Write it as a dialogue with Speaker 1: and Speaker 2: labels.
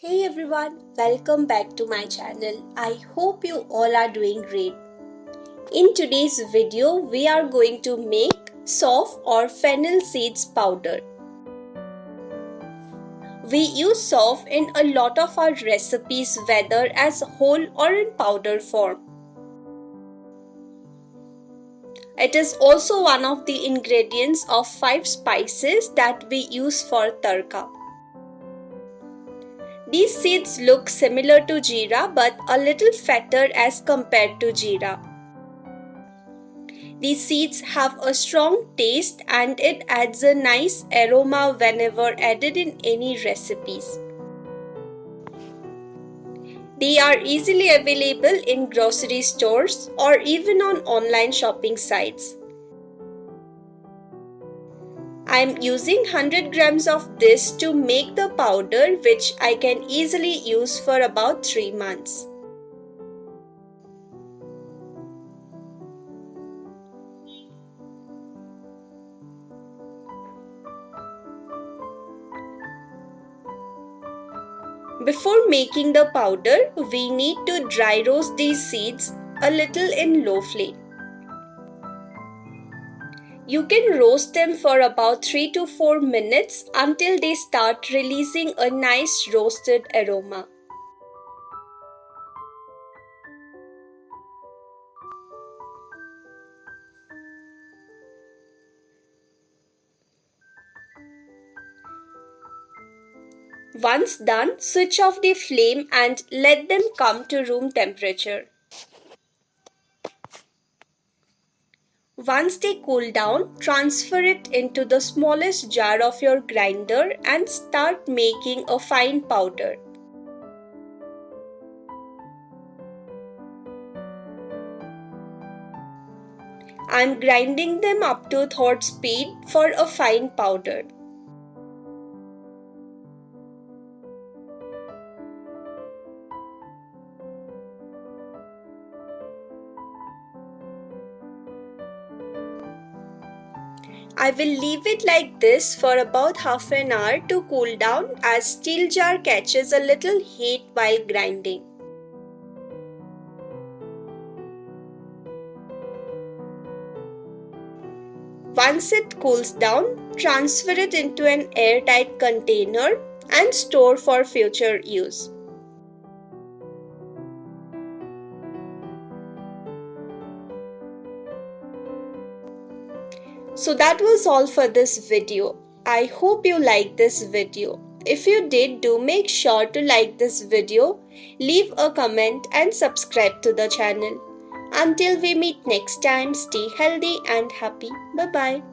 Speaker 1: Hey everyone, welcome back to my channel. I hope you all are doing great. In today's video, we are going to make Saunf or fennel seeds powder. We use saunf in a lot of our recipes, whether as whole or in powder form. It is also one of the ingredients of 5 spices that we use for tadka. These seeds look similar to jeera but a little fatter as compared to jeera. These seeds have a strong taste and it adds a nice aroma whenever added in any recipes. They are easily available in grocery stores or even on online shopping sites. I am using 100 grams of this to make the powder, which I can easily use for about 3 months. Before making the powder, we need to dry roast these seeds a little in low flame. You can roast them for about 3 to 4 minutes until they start releasing a nice roasted aroma. Once done, switch off the flame and let them come to room temperature. Once they cool down, transfer it into the smallest jar of your grinder and start making a fine powder. I am grinding them up to third speed for a fine powder. I will leave it like this for about half an hour to cool down as steel jar catches a little heat while grinding. Once it cools down, transfer it into an airtight container and store for future use. So that was all for this video. I hope you liked this video. If you did, do make sure to like this video, leave a comment and subscribe to the channel. Until we meet next time, stay healthy and happy. Bye bye.